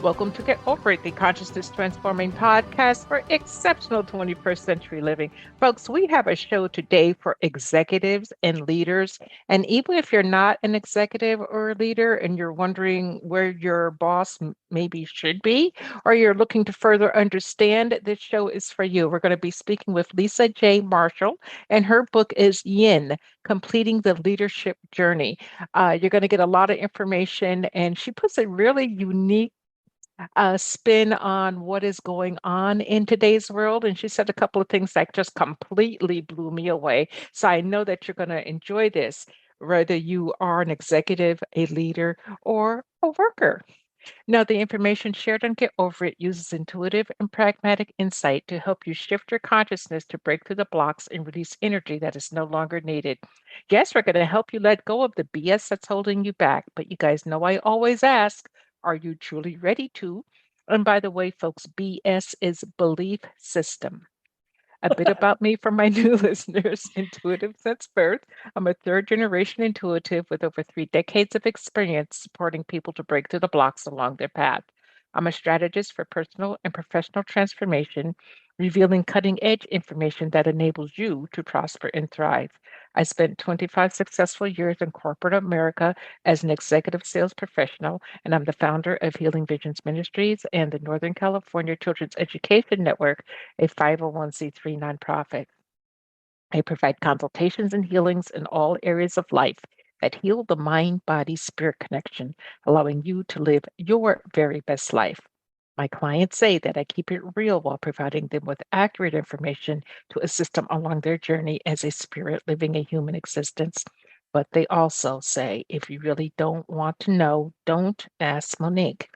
Welcome to Get Over It, the consciousness transforming podcast for exceptional 21st century living. Folks, we have a show today for executives and leaders. And even if you're not an executive or a leader and you're wondering where your boss maybe should be, or you're looking to further understand, this show is for you. We're going to be speaking with Lisa J. Marshall, and her book is Yin, Completing the Leadership Journey. You're going to get a lot of information, and she puts a really unique spin on what is going on in today's world. And she said a couple of things that just completely blew me away. So I know that you're going to enjoy this, whether you are an executive, a leader, or a worker. Now, the information shared on Get Over It uses intuitive and pragmatic insight to help you shift your consciousness to break through the blocks and release energy that is no longer needed. Yes, we're going to help you let go of the BS that's holding you back. But you guys know I always ask, are you truly ready to? And by the way, folks, BS is belief system. A bit about me for my new listeners: intuitive since birth. I'm a third generation intuitive with over 3 decades of experience supporting people to break through the blocks along their path. I'm a strategist for personal and professional transformation, revealing cutting edge information that enables you to prosper and thrive. I spent 25 successful years in corporate America as an executive sales professional, and I'm the founder of Healing Visions Ministries and the Northern California Children's Education Network, a 501(c)(3) nonprofit. I provide consultations and healings in all areas of life that heal the mind, body, spirit connection, allowing you to live your very best life. My clients say that I keep it real while providing them with accurate information to assist them along their journey as a spirit living a human existence. But they also say, if you really don't want to know, don't ask Monique.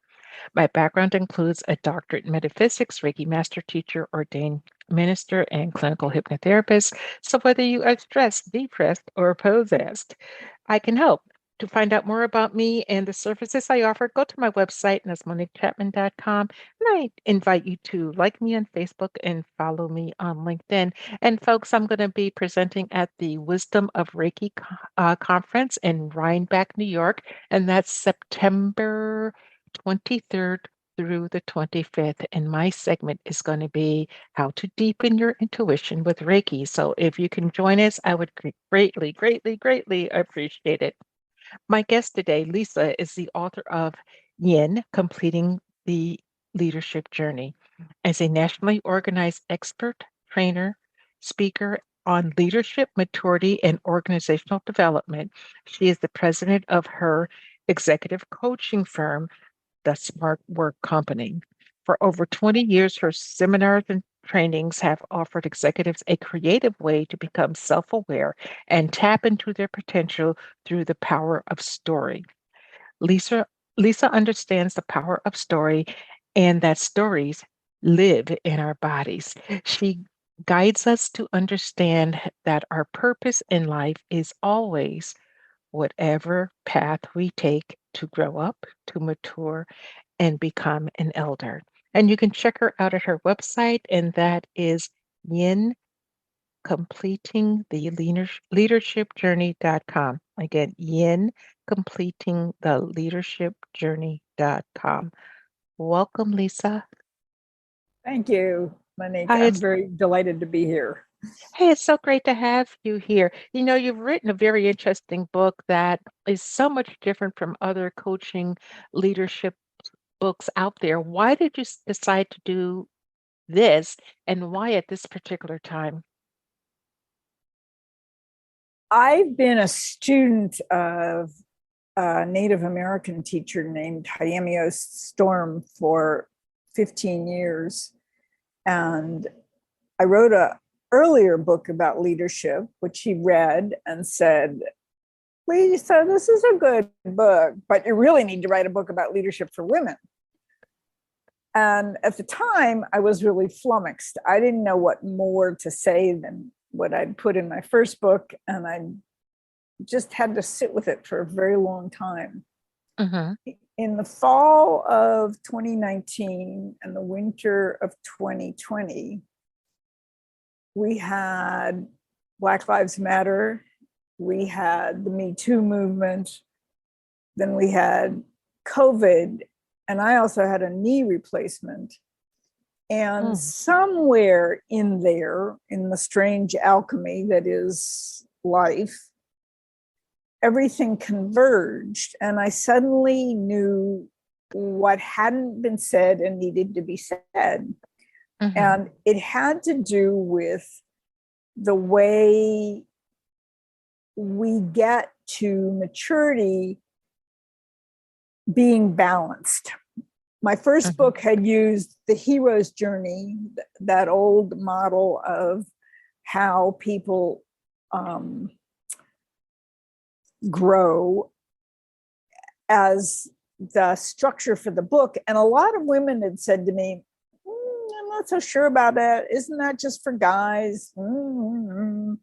My background includes a doctorate in metaphysics, Reiki master teacher, ordained minister, and clinical hypnotherapist. So whether you are stressed, depressed, or possessed, I can help. To find out more about me and the services I offer, go to my website, and that's moniquechapman.com. And I invite you to like me on Facebook and follow me on LinkedIn. And folks, I'm going to be presenting at the Wisdom of Reiki conference in Rhinebeck, New York, and that's September 23rd through the 25th. And my segment is going to be how to deepen your intuition with Reiki. So if you can join us, I would greatly, greatly, greatly appreciate it. My guest today, Lisa, is the author of Yin, Completing the Leadership Journey. As a nationally organized expert, trainer, speaker on leadership, maturity, and organizational development, she is the president of her executive coaching firm, the Smart Work Company. For over 20 years, her seminars and trainings have offered executives a creative way to become self aware and tap into their potential through the power of story. Lisa, Lisa understands the power of story and that stories live in our bodies. She guides us to understand that our purpose in life is always whatever path we take to grow up, to mature, and become an elder. And you can check her out at her website, and that is Yin, completing the leadership journey.com. Again, Yin, completing the leadership journey.com. Welcome, Lisa. Thank you, Monique. Hi, I'm very delighted to be here. it's so great to have you here. You know, you've written a very interesting book that is so much different from other coaching leadership books out there. Why did you decide to do this, and why at this particular time? I've been a student of a Native American teacher named Hyamios Storm for 15 years. And I wrote a earlier book about leadership, which he read and said, Lisa, this is a good book, but you really need to write a book about leadership for women. And at the time, I was really flummoxed. I didn't know what more to say than what I'd put in my first book, and I just had to sit with it for a very long time. Mhm. In the fall of 2019 and the winter of 2020, we had Black Lives Matter, we had the Me Too movement, then we had COVID, and I also had a knee replacement. And somewhere in there, in the strange alchemy that is life, everything converged, and I suddenly knew what hadn't been said and needed to be said. And it had to do with the way we get to maturity being balanced. My first book had used the hero's journey, that old model of how people grow, as the structure for the book. And a lot of women had said to me, I'm not so sure about that. Isn't that just for guys? And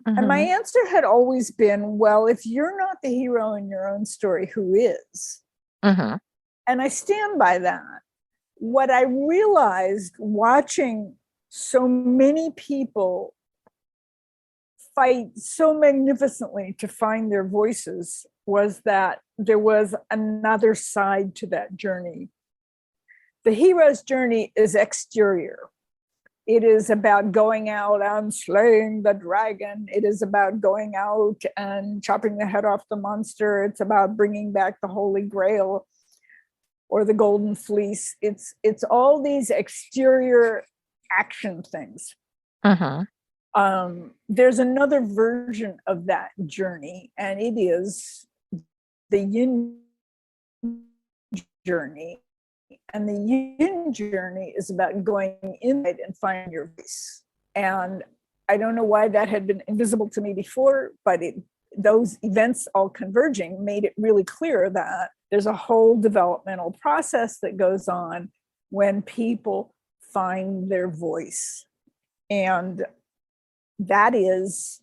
my answer had always been, well, if you're not the hero in your own story, who is? And I stand by that. What I realized watching so many people fight so magnificently to find their voices was that there was another side to that journey. The hero's journey is exterior. It is about going out and slaying the dragon. It is about going out and chopping the head off the monster. It's about bringing back the Holy Grail or the Golden Fleece. It's all these exterior action things. There's another version of that journey, and it is the Yin journey. And the Yin journey is about going inside and finding your voice. And I don't know why that had been invisible to me before, but those events all converging made it really clear that there's a whole developmental process that goes on when people find their voice. And that is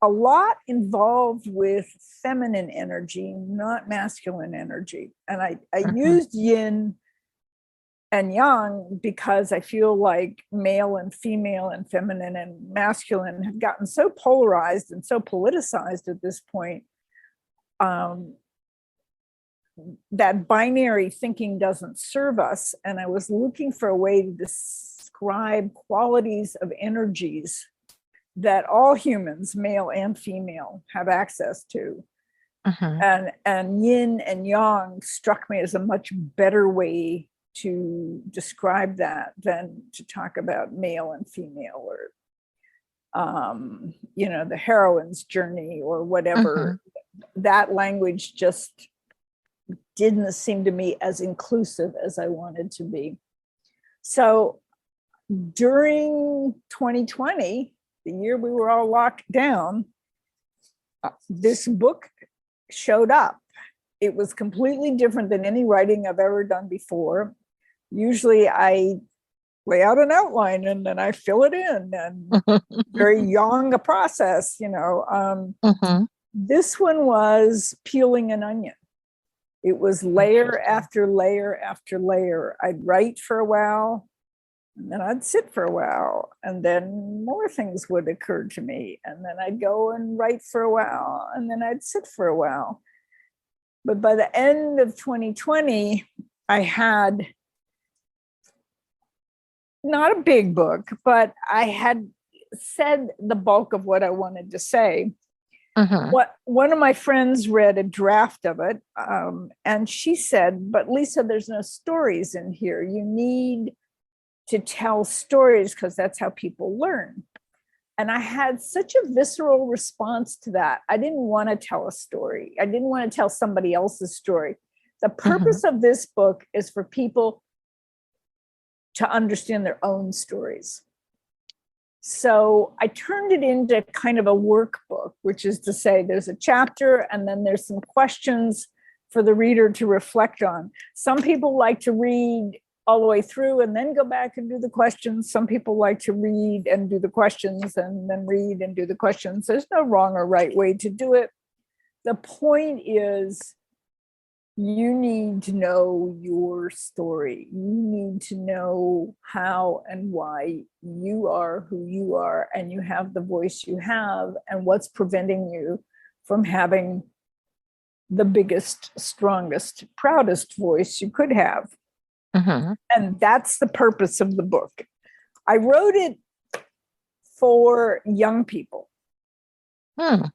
a lot involved with feminine energy, not masculine energy. And I used yin and yang because I feel like male and female and feminine and masculine have gotten so polarized and so politicized at this point, that binary thinking doesn't serve us. And I was looking for a way to describe qualities of energies that all humans, male and female, have access to. And yin and yang struck me as a much better way to describe that than to talk about male and female, or the heroine's journey or whatever. That language just didn't seem to me as inclusive as I wanted to be. So during 2020, the year we were all locked down, this book showed up. It was completely different than any writing I've ever done before. Usually I lay out an outline and then I fill it in, and very young a process, This one was peeling an onion. It was layer after layer after layer. I'd write for a while, and then I'd sit for a while, and then more things would occur to me, and then I'd go and write for a while, and then I'd sit for a while. But by the end of 2020, I had not a big book, but I had said the bulk of what I wanted to say. One of my friends read a draft of it, and she said, but Lisa, there's no stories in here. You need to tell stories because that's how people learn. And I had such a visceral response to that. I didn't want to tell a story. I didn't want to tell somebody else's story. The purpose of this book is for people to understand their own stories. So I turned it into kind of a workbook, which is to say there's a chapter and then there's some questions for the reader to reflect on. Some people like to read all the way through and then go back and do the questions. Some people like to read and do the questions and then read and do the questions. There's no wrong or right way to do it. The point is, you need to know your story. You need to know how and why you are who you are, and you have the voice you have, and what's preventing you from having the biggest, strongest, proudest voice you could have. Mm-hmm. And that's the purpose of the book. I wrote it for young people. Hmm.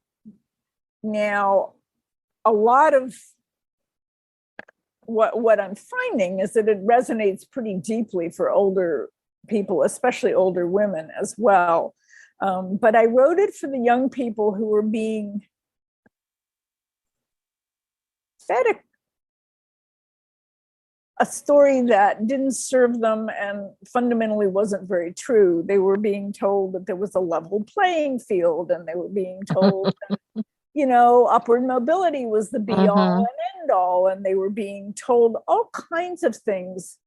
Now, a lot of what I'm finding is that it resonates pretty deeply for older people, especially older women as well. But I wrote it for the young people who were being fed a story that didn't serve them and fundamentally wasn't very true. They were being told that there was a level playing field, and they were being told that, you know, upward mobility was the be all and end all. And they were being told all kinds of things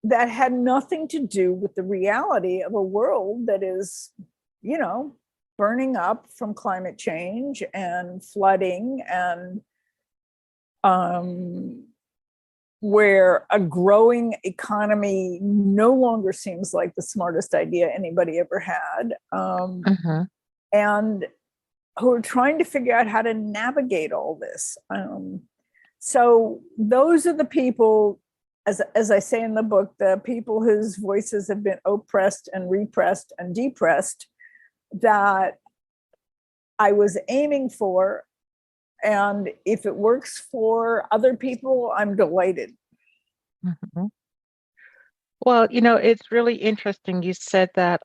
that had nothing to do with the reality of a world that is, you know, burning up from climate change and flooding, and where a growing economy no longer seems like the smartest idea anybody ever had, and who are trying to figure out how to navigate all this. So those are the people, as I say in the book, the people whose voices have been oppressed and repressed and depressed, that I was aiming for. And if it works for other people, I'm delighted. Mm-hmm. Well, you know, it's really interesting. You said that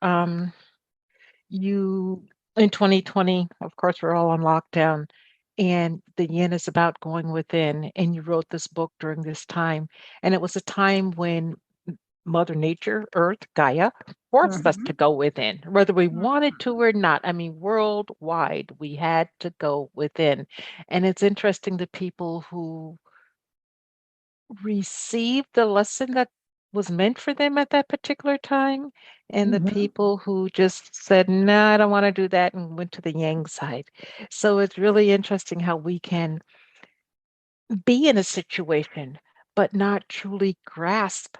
you in 2020, of course, we're all on lockdown, and the yin is about going within. And you wrote this book during this time, and it was a time when Mother Nature, Earth, Gaia, forced us to go within, whether we wanted to or not. I mean, worldwide, we had to go within. And it's interesting the people who received the lesson that was meant for them at that particular time, and the people who just said, no, I don't want to do that, and went to the yang side. So it's really interesting how we can be in a situation, but not truly grasp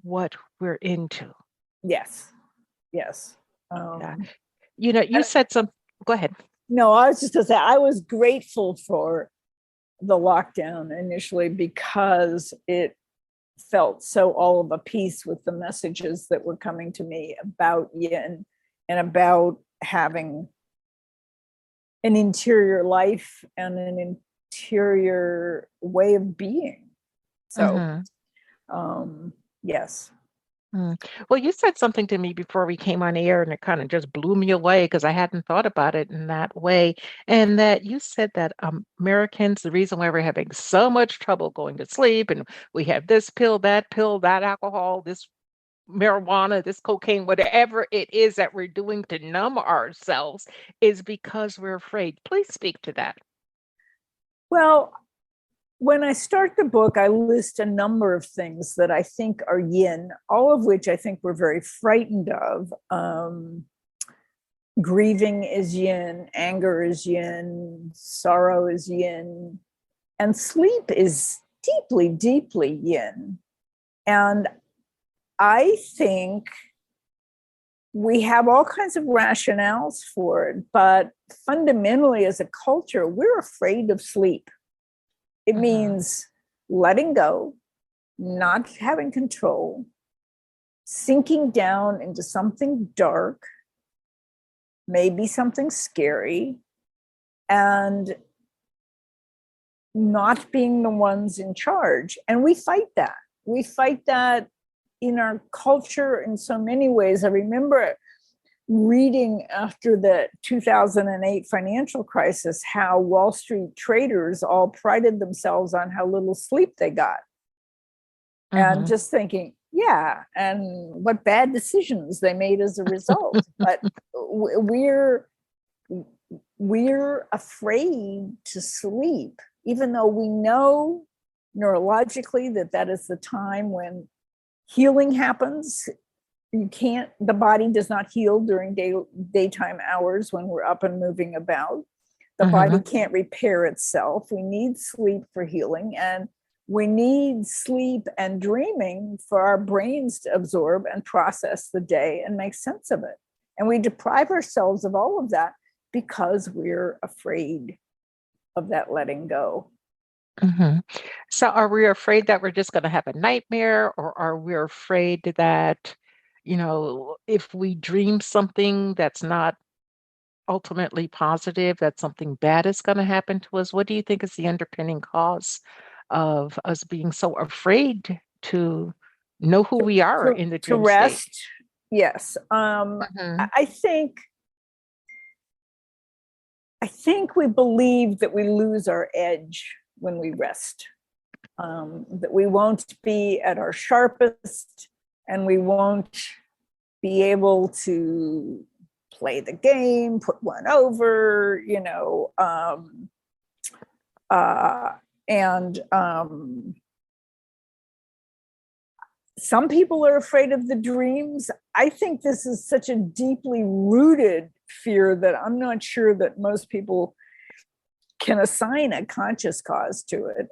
what we're into. Yes, yes. Yeah. You know, you said some, go ahead. No, I was just going to say, I was grateful for the lockdown initially because it felt so all of a piece with the messages that were coming to me about yin and about having an interior life and an interior way of being. So, yes. Well, you said something to me before we came on air, and it kind of just blew me away because I hadn't thought about it in that way. And that you said that Americans, the reason why we're having so much trouble going to sleep, and we have this pill, that alcohol, this marijuana, this cocaine, whatever it is that we're doing to numb ourselves, is because we're afraid. Please speak to that. Well, when I start the book, I list a number of things that I think are yin, all of which I think we're very frightened of. Grieving is yin, anger is yin, sorrow is yin, and sleep is deeply, deeply yin. And I think we have all kinds of rationales for it, but fundamentally, as a culture, we're afraid of sleep. It means letting go, not having control, sinking down into something dark, maybe something scary, and not being the ones in charge. And we fight that. We fight that in our culture in so many ways. I remember reading after the 2008 financial crisis how Wall Street traders all prided themselves on how little sleep they got. And just thinking, yeah, and what bad decisions they made as a result. But we're afraid to sleep, even though we know neurologically that is the time when healing happens. The body does not heal during daytime hours when we're up and moving about. The body can't repair itself. We need sleep for healing, and we need sleep and dreaming for our brains to absorb and process the day and make sense of it. And we deprive ourselves of all of that because we're afraid of that letting go. Mhm. So are we afraid that we're just going to have a nightmare, or are we afraid that, if we dream something that's not ultimately positive, that something bad is going to happen to us? What do you think is the underpinning cause of us being so afraid to know who to, we are to, in the to dream state? rest. Yes. Mhm. I think we believe that we lose our edge when we rest, that we won't be at our sharpest and we won't be able to play the game, put one over, uh, and some people are afraid of the dreams. I think this is such a deeply rooted fear that I'm not sure that most people can assign a conscious cause to it.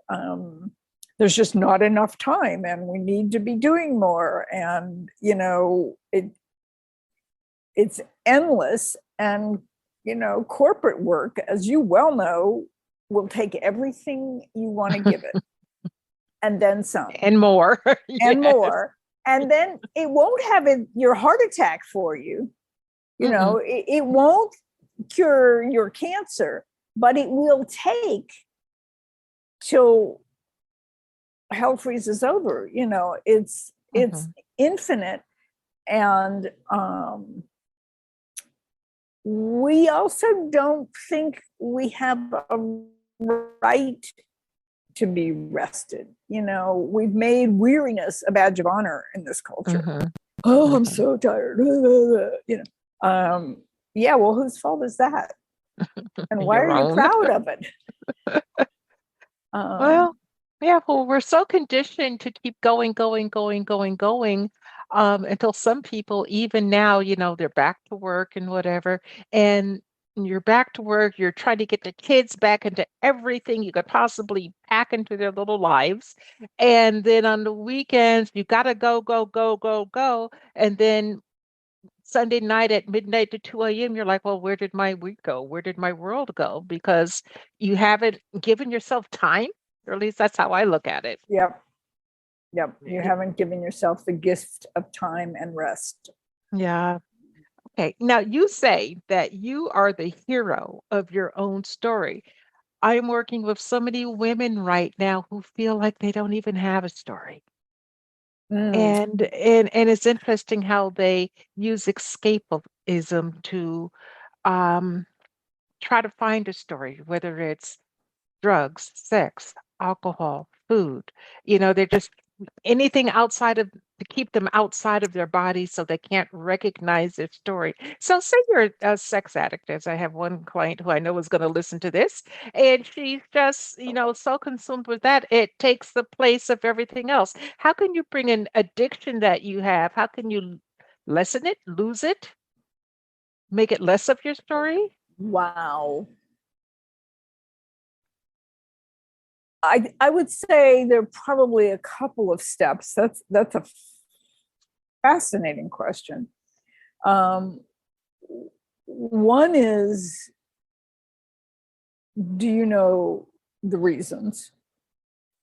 There's just not enough time, and we need to be doing more. And it's endless. And corporate work, as you well know, will take everything you want to give it, and then some, And more. and Yes. more. And then it won't have your heart attack for you. Mm-mm. It won't cure your cancer, but it will take till hell freezes over. It's Mhm. infinite. And we also don't think we have a right to be rested. We've made weariness a badge of honor in this culture. Mhm. Oh, I'm Mhm. so tired. Yeah, well, whose fault is that? And why are Your you own. proud of it? Um, Well, yeah, well, we're so conditioned to keep going, going, going, going, going, until some people, even now, they're back to work and whatever, and you're back to work, you're trying to get the kids back into everything you could possibly pack into their little lives. And then on the weekends, you gotta go, go, go, go, go. And then Sunday night at midnight to 2 a.m., you're like, well, where did my week go? Where did my world go? Because you haven't given yourself time, or at least that's how I look at it. yep, yep. You Y- haven't given yourself the gift of time and rest. Yeah. Okay. Now you say that you are the hero of your own story. I'm working with so many women right now who feel like they don't even have a story. Mm, And it's interesting how they use escapism to um try to find a story, whether it's drugs, sex, alcohol, food. They're just anything outside of to keep them outside of their body so they can't recognize their story. So, say you're a sex addict, as I have one client who I know is going to listen to this, and she's just, so consumed with that, it takes the place of everything else. How can you bring an addiction that you have? How can you lessen it, lose it, make it less of your story? wow. I would say there are probably a couple of steps. That's a fascinating question. Um, One is, do you know the reasons?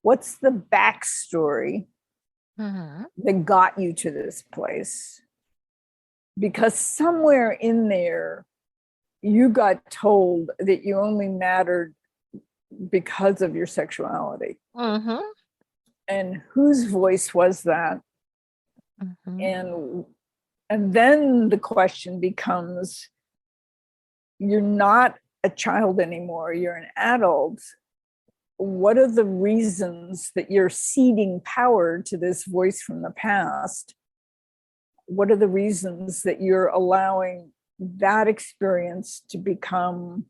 What's the backstory Hmm. that got you to this place? Because somewhere in there, you got told that you only mattered because of your sexuality. Hmm. And whose voice was that? Hmm. And and then the question becomes, you're not a child anymore, you're an adult. What are the reasons that you're ceding power to this voice from the past? What are the reasons that you're allowing that experience to become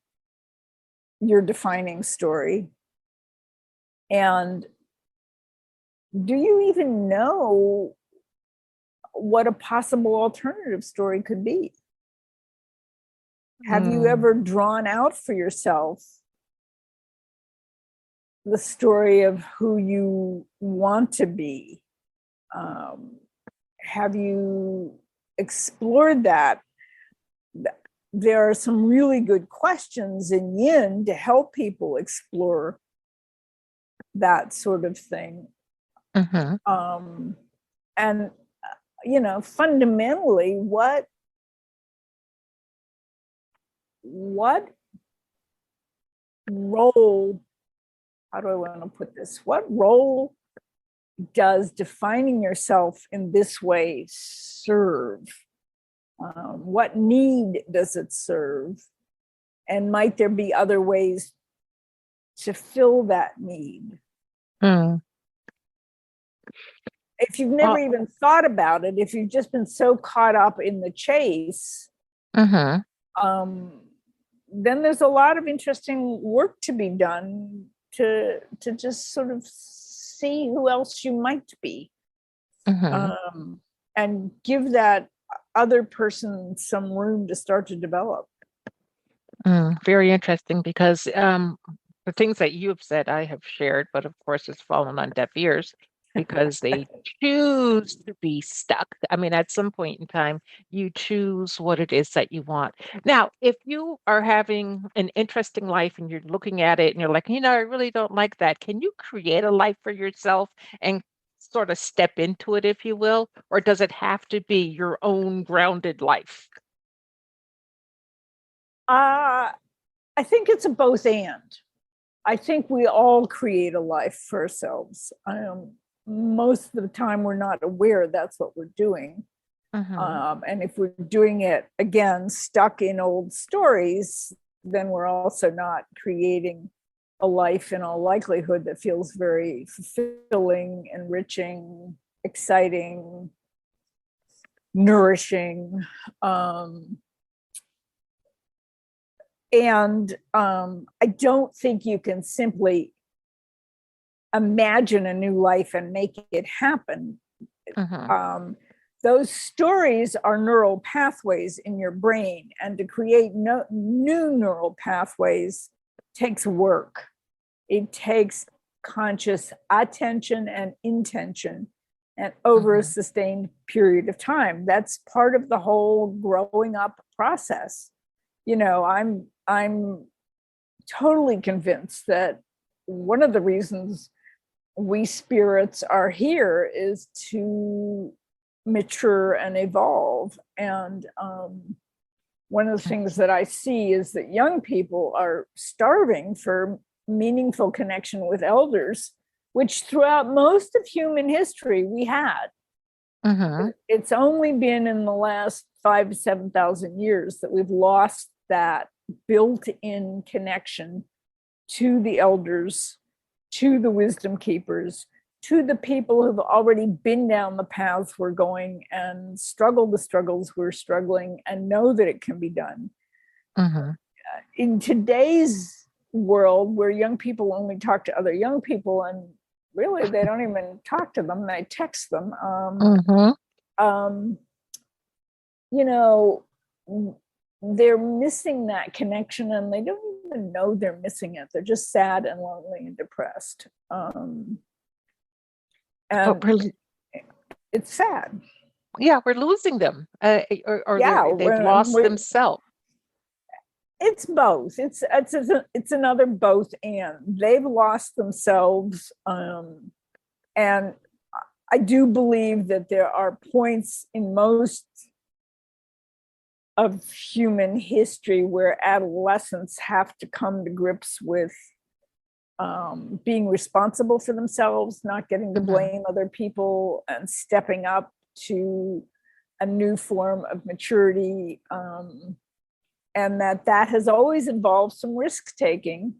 your defining story? And do you even know what a possible alternative story could be? Have you Mm. ever drawn out for yourself the story of who you want to be? Um, have you explored that? There are some really good questions in Yin to help people explore that sort of thing. And fundamentally, what role, how do I want to put this? What role does defining yourself in this way serve? What need does it serve? And might there be other ways to fill that need? If you've never even thought about it, if you've just been so caught up in the chase, then there's a lot of interesting work to be done to just sort of see who else you might be, and give that other person some room to start to develop. Very interesting, because the things that you have said, I have shared, but of course it's fallen on deaf ears because they choose to be stuck. I mean, at some point in time, you choose what it is that you want. Now, if you are having an interesting life and you're looking at it and you're like, I really don't like that, can you create a life for yourself and sort of step into it, if you will? Or does it have to be your own grounded life? I think it's a both and. I think we all create a life for ourselves. Most of the time, we're not aware that's what we're doing. And if we're doing it, again, stuck in old stories, then we're also not creating a life in all likelihood that feels very fulfilling, enriching, exciting, nourishing. And I don't think you can simply imagine a new life and make it happen. Those stories are neural pathways in your brain, and to create new neural pathways takes work. It takes conscious attention and intention, and over a sustained period of time. That's part of the whole growing up process. I'm totally convinced that one of the reasons we spirits are here is to mature and evolve. And one of the things that I see is that young people are starving for meaningful connection with elders, which throughout most of human history we had. It's only been in the last 5,000 to 7,000 years that we've lost that built-in connection to the elders, to the wisdom keepers, to the people who've already been down the paths we're going and struggled the struggles we're struggling and know that it can be done. In today's world, where young people only talk to other young people, and really they don't even talk to them, they text them, they're missing that connection, and they don't even know they're missing it. They're just sad and lonely and depressed. And it's sad. Yeah, we're losing them, or they've lost themselves. It's both. It's another both and. They've lost themselves, and I do believe that there are points in most of human history where adolescents have to come to grips with being responsible for themselves, not getting to blame other people, and stepping up to a new form of maturity. And that has always involved some risk taking.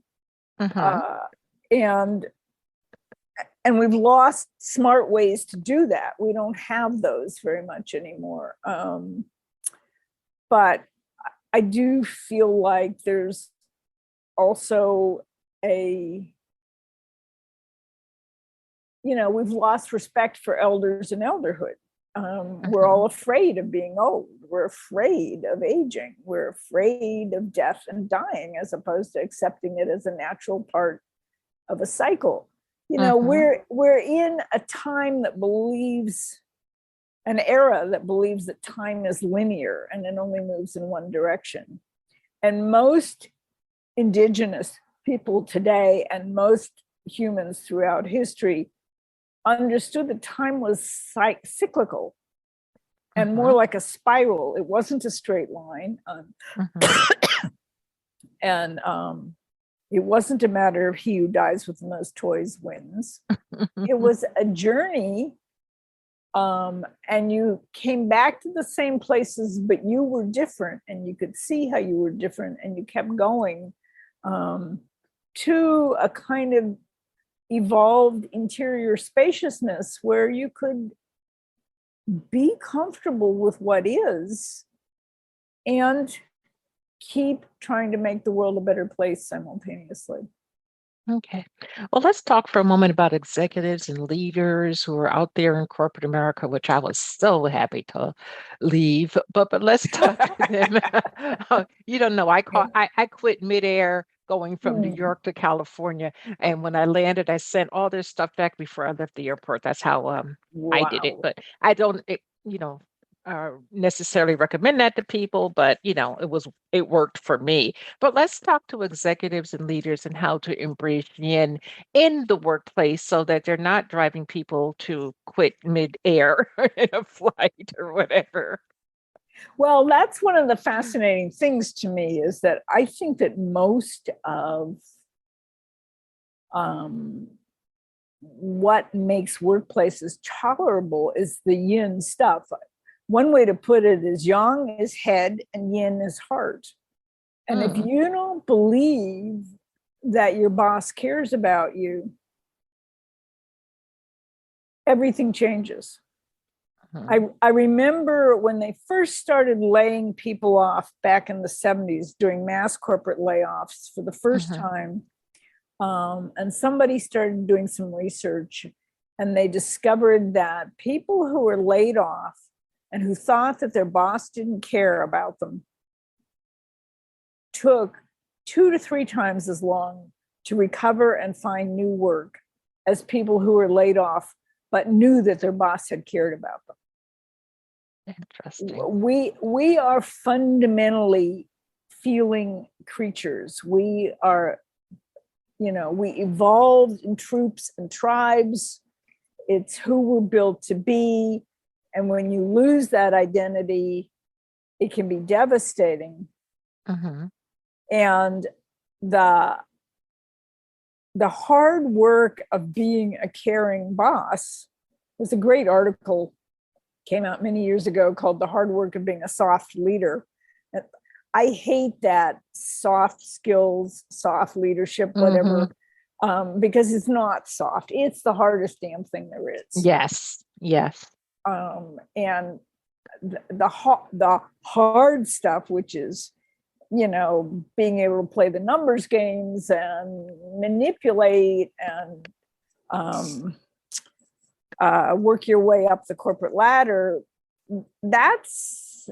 And we've lost smart ways to do that. We don't have those very much anymore. But I do feel like there's also we've lost respect for elders and elderhood. We're all afraid of being old. We're afraid of aging. We're afraid of death and dying, as opposed to accepting it as a natural part of a cycle. We're in a time that believes, an era that believes that time is linear and it only moves in one direction. And most indigenous people today and most humans throughout history understood that time was cyclical and more like a spiral. It wasn't a straight line. And it wasn't a matter of he who dies with the most toys wins. It was a journey. And you came back to the same places, but you were different, and you could see how you were different, and you kept going to a kind of evolved interior spaciousness where you could be comfortable with what is and keep trying to make the world a better place simultaneously. Okay. Well, let's talk for a moment about executives and leaders who are out there in corporate America, which I was so happy to leave. But let's talk to them. You don't know. I quit midair going from New York to California, and when I landed, I sent all this stuff back before I left the airport. That's how I did it. But I don't, necessarily recommend that to people. But it worked for me. But let's talk to executives and leaders and how to embrace yin in the workplace so that they're not driving people to quit mid-air in a flight or whatever. Well, that's one of the fascinating things to me, is that I think that most of what makes workplaces tolerable is the yin stuff. One way to put it is yang is head and yin is heart. And if you don't believe that your boss cares about you, everything changes. I remember when they first started laying people off back in the 70s, doing mass corporate layoffs for the first time. And somebody started doing some research, and they discovered that people who were laid off and who thought that their boss didn't care about them took 2 to 3 times as long to recover and find new work as people who were laid off but knew that their boss had cared about them. Interesting. We are fundamentally feeling creatures. We are, we evolved in troops and tribes. It's who we're built to be. And when you lose that identity, it can be devastating. And the hard work of being a caring boss, was a great article, came out many years ago, called The Hard Work of Being a Soft Leader. And I hate that soft skills, soft leadership, whatever, because it's not soft. It's the hardest damn thing there is. Yes. And the hard stuff, which is, being able to play the numbers games and manipulate and work your way up the corporate ladder, that's,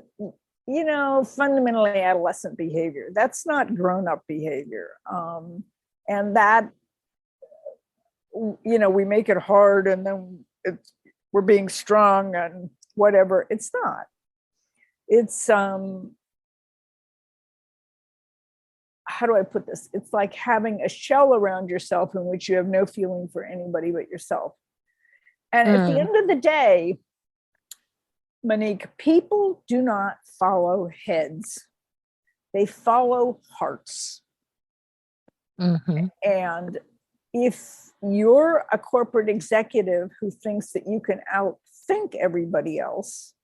fundamentally adolescent behavior. That's not grown-up behavior. And that, we make it hard and then we're being strong and whatever. It's not. It's, how do I put this? It's like having a shell around yourself in which you have no feeling for anybody but yourself. And at the end of the day, Monique, people do not follow heads. They follow hearts. And if you're a corporate executive who thinks that you can outthink everybody else,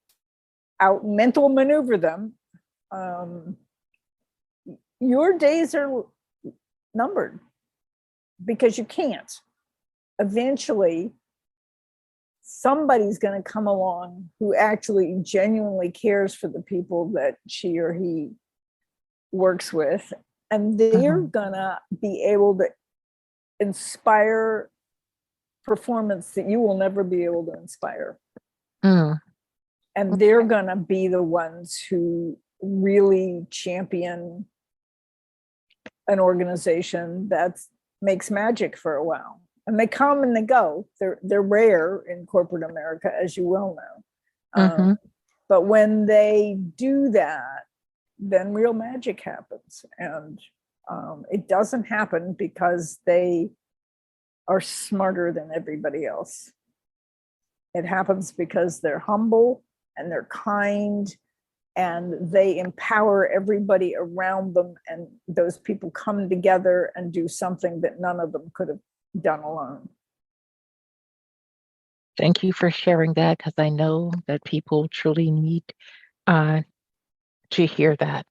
out mental maneuver them, your days are numbered, because you can't. Eventually, somebody's going to come along who actually genuinely cares for the people that she or he works with, and they're going to be able to inspire performance that you will never be able to inspire. And they're going to be the ones who really champion an organization that makes magic for a while. And they come and they go. They're rare in corporate America, as you well know. But when they do that, then real magic happens. And it doesn't happen because they are smarter than everybody else. It happens because they're humble and they're kind and they empower everybody around them, and those people come together and do something that none of them could have done alone. Thank you for sharing that, because I know that people truly need uh, to hear that.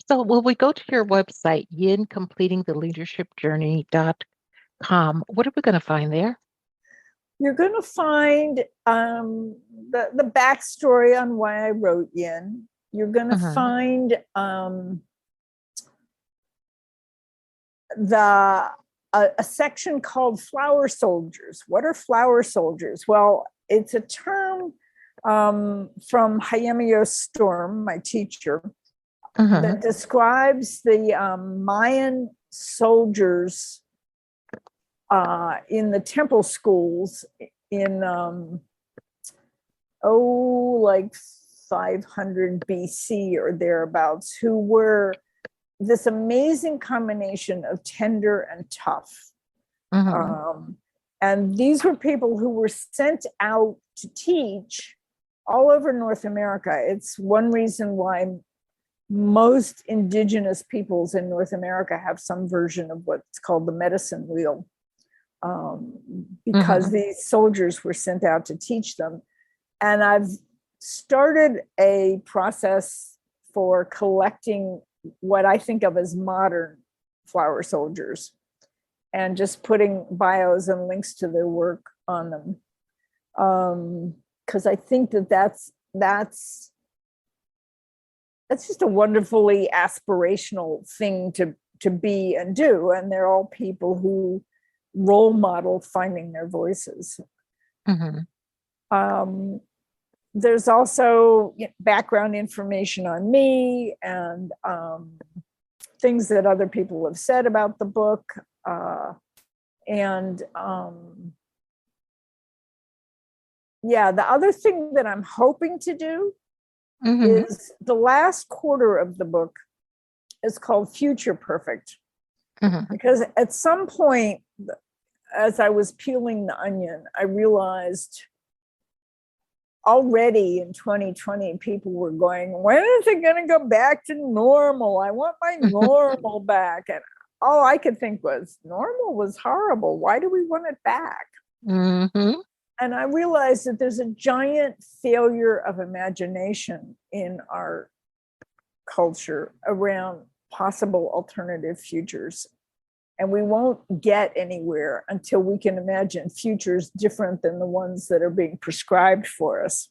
So when we go to your website, yincompletingtheleadershipjourney.com, what are we going to find there? You're going to find the backstory on why I wrote Yin. You're going to find a section called flower soldiers. What are flower soldiers? Well, it's a term from Hayemiyo Storm, my teacher, that describes the Mayan soldiers in the temple schools in like 500 BC or thereabouts, who were this amazing combination of tender and tough. And these were people who were sent out to teach all over North America. It's one reason why most indigenous peoples in North America have some version of what's called the medicine wheel, because these soldiers were sent out to teach them. And I've started a process for collecting what I think of as modern flower soldiers and just putting bios and links to their work on them. Because I think that's just a wonderfully aspirational thing to be and do. And they're all people who role model finding their voices. There's also background information on me and things that other people have said about the book. The other thing that I'm hoping to do is the last quarter of the book is called Future Perfect. Because at some point, as I was peeling the onion, I realized already in 2020, people were going, when is it going to go back to normal? I want my normal back. And all I could think was, normal was horrible. Why do we want it back? And I realized that there's a giant failure of imagination in our culture around possible alternative futures. And we won't get anywhere until we can imagine futures different than the ones that are being prescribed for us.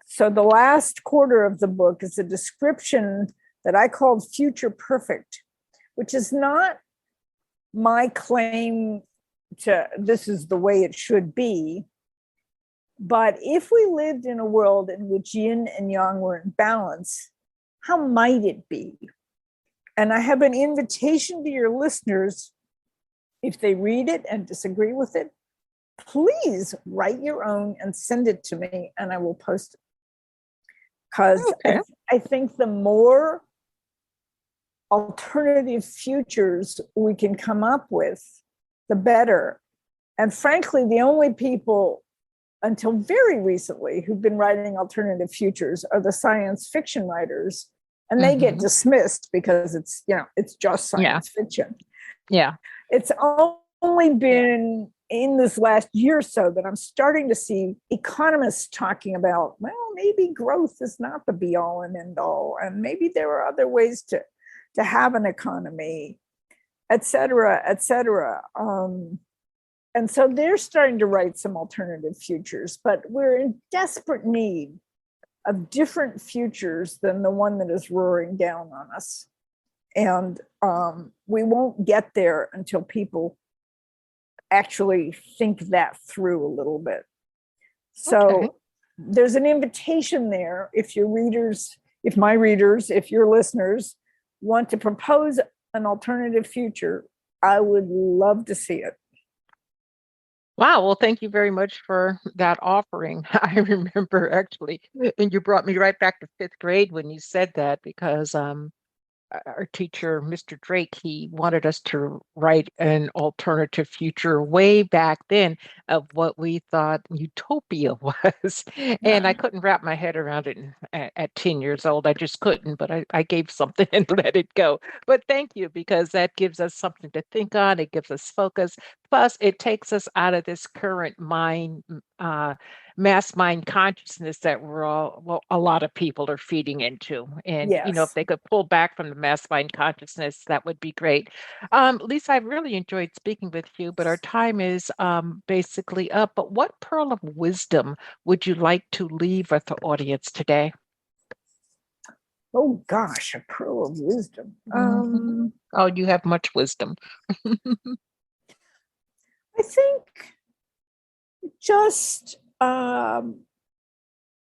So the last quarter of the book is a description that I called Future Perfect, which is not my claim to this is the way it should be. But if we lived in a world in which yin and yang were in balance, how might it be? And I have an invitation to your listeners, if they read it and disagree with it, please write your own and send it to me and I will post it. Because I think the more alternative futures we can come up with, the better. And frankly, the only people until very recently who've been writing alternative futures are the science fiction writers. And they get dismissed because it's just science fiction. It's only been in this last year or so that I'm starting to see economists talking about, well, maybe growth is not the be all and end all. And maybe there are other ways to have an economy, et cetera, et cetera. And so they're starting to write some alternative futures, but we're in desperate need of different futures than the one that is roaring down on us. And we won't get there until people actually think that through a little bit. So there's an invitation there. If your readers, if my readers, if your listeners want to propose an alternative future, I would love to see it. Wow. Well, thank you very much for that offering. I remember actually, and you brought me right back to fifth grade when you said that, because our teacher, Mr. Drake, he wanted us to write an alternative future way back then of what we thought utopia was. And I couldn't wrap my head around it at 10 years old. I just couldn't, but I gave something and let it go. But thank you, because that gives us something to think on. It gives us focus. Plus, it takes us out of this current mass mind consciousness that well, a lot of people are feeding into. And, if Yes. they could pull back from the mass mind consciousness, that would be great. Lisa, I've really enjoyed speaking with you, but our time is basically up. But what pearl of wisdom would you like to leave with the audience today? Oh gosh, a pearl of wisdom. Oh, you have much wisdom. I think just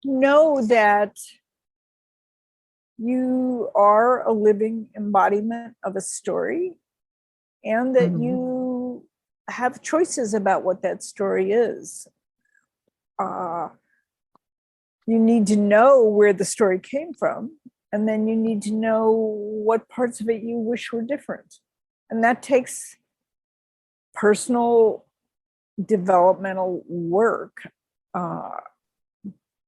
know that you are a living embodiment of a story, and that you have choices about what that story is. You need to know where the story came from, and then you need to know what parts of it you wish were different. And that takes personal developmental work,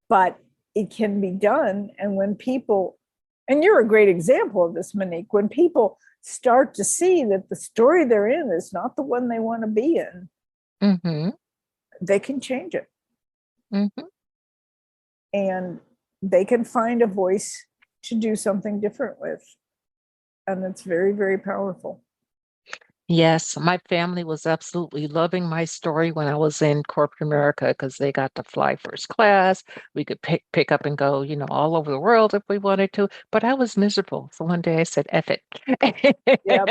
but it can be done. And when people, and you're a great example of this, Monique, when people start to see that the story they're in is not the one they want to be in, they can change it. And they can find a voice to do something different with. And it's very, very powerful. Yes, my family was absolutely loving my story when I was in corporate America, because they got to fly first class. We could pick up and go, all over the world if we wanted to. But I was miserable. So one day I said, "Eff it," Yep.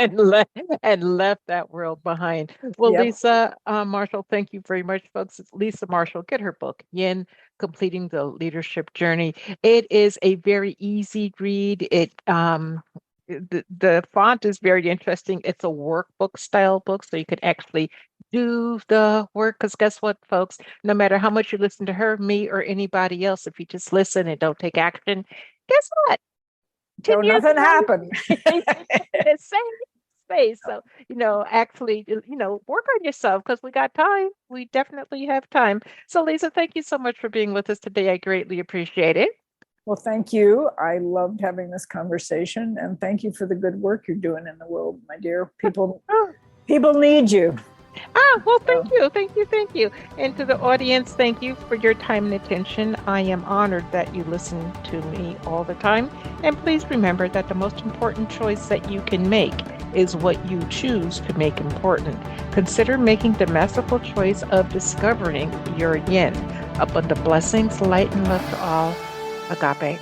and left that world behind. Well, Yep. Lisa Marshall, thank you very much, folks. It's Lisa Marshall. Get her book, Yin: Completing the Leadership Journey. It is a very easy read. The font is very interesting. It's a workbook style book, so you could actually do the work. Because guess what, folks? No matter how much you listen to her, me, or anybody else, if you just listen and don't take action, guess what? 10 So years nothing ago, happened. the same space. So, actually, work on yourself, because we got time. We definitely have time. So, Lisa, thank you so much for being with us today. I greatly appreciate it. Well, thank you. I loved having this conversation, and thank you for the good work you're doing in the world, my dear. People need you. Well, thank you. Thank you. Thank you. And to the audience, thank you for your time and attention. I am honored that you listen to me all the time. And please remember that the most important choice that you can make is what you choose to make important. Consider making the masterful choice of discovering your yin. Abundant blessings, light, and love to all. Agape.